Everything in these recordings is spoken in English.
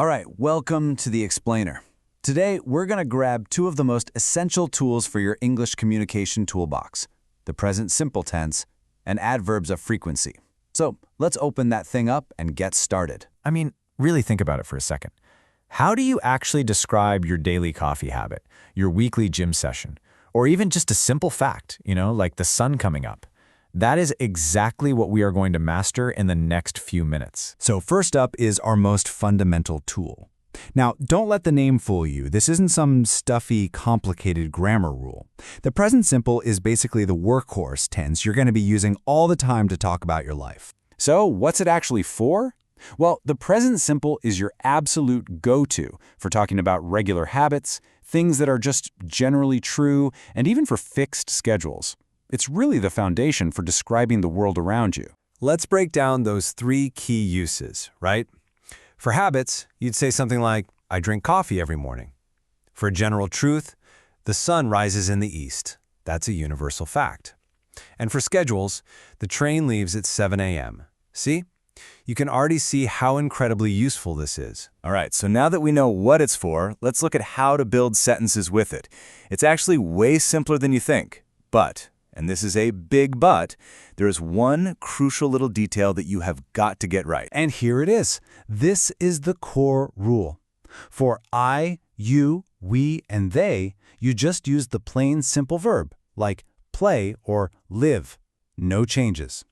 All right, welcome to the Explainer. Today, we're going to grab two of the most essential tools for your English communication toolbox, the present simple tense and adverbs of frequency. So let's open that thing up and get started. I mean, really think about it for a second. How do you actually describe your daily coffee habit, your weekly gym session, or even just a simple fact, like the sun coming up? That is exactly what we are going to master in the next few minutes. So first up is our most fundamental tool. Now, don't let the name fool you. This isn't some stuffy, complicated grammar rule. The present simple is basically the workhorse tense you're going to be using all the time to talk about your life. So what's it actually for? Well, the present simple is your absolute go-to for talking about regular habits, things that are just generally true, and even for fixed schedules. It's really the foundation for describing the world around you. Let's break down those three key uses, right? For habits, you'd say something like, I drink coffee every morning. For general truth, the sun rises in the east. That's a universal fact. And for schedules, the train leaves at 7 a.m. See? You can already see how incredibly useful this is. All right, so now that we know what it's for, let's look at how to build sentences with it. It's actually way simpler than you think. But, and this is a big but, there is one crucial little detail that you have got to get right. And here it is. This is the core rule. For I, you, we, and they, you just use the plain simple verb, like play or live. No changes.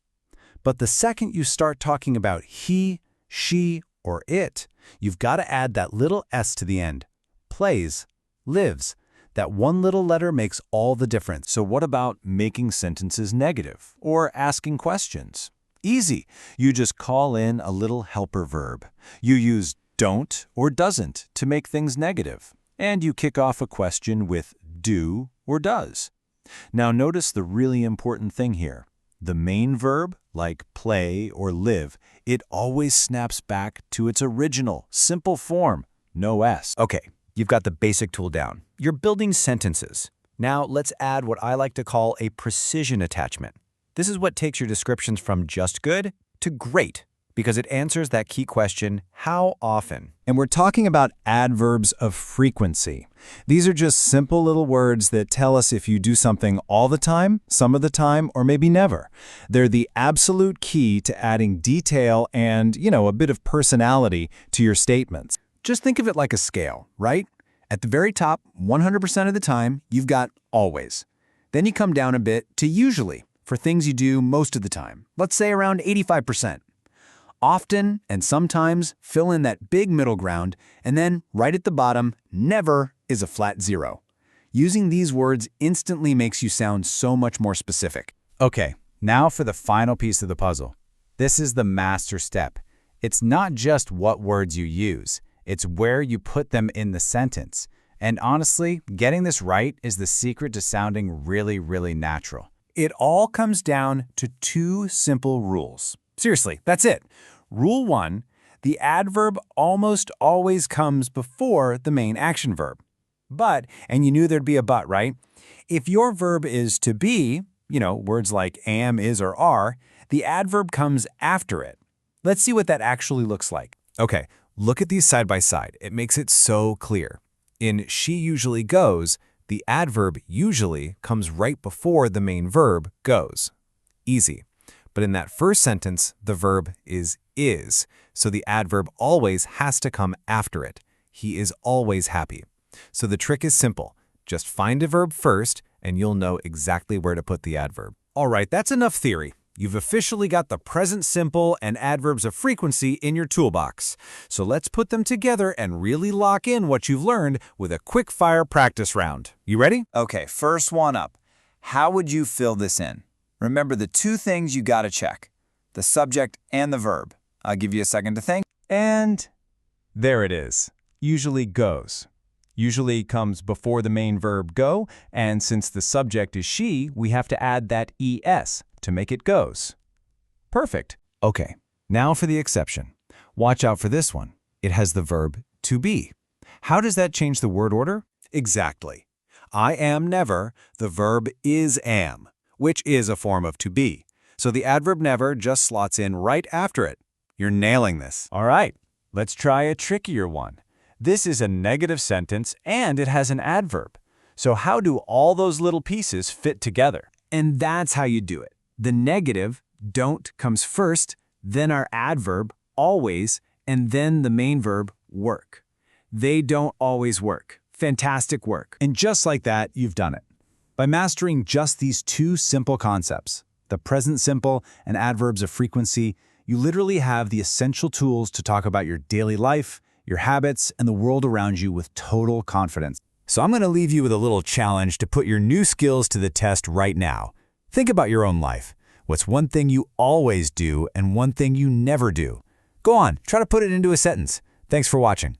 But the second you start talking about he, she, or it, you've got to add that little s to the end. Plays, lives. That one little letter makes all the difference. So what about making sentences negative or asking questions? Easy. You just call in a little helper verb. You use don't or doesn't to make things negative. And you kick off a question with do or does. Now notice the really important thing here. The main verb, like play or live, it always snaps back to its original, simple form, no s. Okay, you've got the basic tool down. You're building sentences. Now let's add what I like to call a precision attachment. This is what takes your descriptions from just good to great, because it answers that key question, how often? And we're talking about adverbs of frequency. These are just simple little words that tell us if you do something all the time, some of the time, or maybe never. They're the absolute key to adding detail and, a bit of personality to your statements. Just think of it like a scale, right? At the very top, 100% of the time, you've got always. Then you come down a bit to usually, for things you do most of the time. Let's say around 85%. Often and sometimes fill in that big middle ground, and then right at the bottom, never is a flat zero. Using these words instantly makes you sound so much more specific. Okay, now for the final piece of the puzzle. This is the master step. It's not just what words you use. It's where you put them in the sentence. And honestly, getting this right is the secret to sounding really, really natural. It all comes down to two simple rules. Seriously, that's it. Rule 1, the adverb almost always comes before the main action verb. But, and you knew there'd be a but, right? If your verb is to be, words like am, is, or are, the adverb comes after it. Let's see what that actually looks like. Okay. Look at these side by side. It makes it so clear. In she usually goes, the adverb usually comes right before the main verb goes. Easy. But in that first sentence, the verb is, so the adverb always has to come after it. He is always happy. So the trick is simple. Just find a verb first, and you'll know exactly where to put the adverb. All right, that's enough theory. You've officially got the present simple and adverbs of frequency in your toolbox. So let's put them together and really lock in what you've learned with a quick-fire practice round. You ready? Okay, first one up. How would you fill this in? Remember the two things you gotta check, the subject and the verb. I'll give you a second to think. And there it is. Usually goes. Usually comes before the main verb go, and since the subject is she, we have to add that es to make it goes. Perfect. Okay, now for the exception. Watch out for this one. It has the verb to be. How does that change the word order? Exactly. I am never, the verb is am, which is a form of to be. So the adverb never just slots in right after it. You're nailing this. All right. Let's try a trickier one. This is a negative sentence and it has an adverb. So how do all those little pieces fit together? And that's how you do it. The negative, don't, comes first, then our adverb, always, and then the main verb, work. They don't always work. Fantastic work. And just like that, you've done it. By mastering just these two simple concepts, the present simple and adverbs of frequency, you literally have the essential tools to talk about your daily life, your habits, and the world around you with total confidence. So I'm going to leave you with a little challenge to put your new skills to the test right now. Think about your own life. What's one thing you always do and one thing you never do? Go on, try to put it into a sentence. Thanks for watching.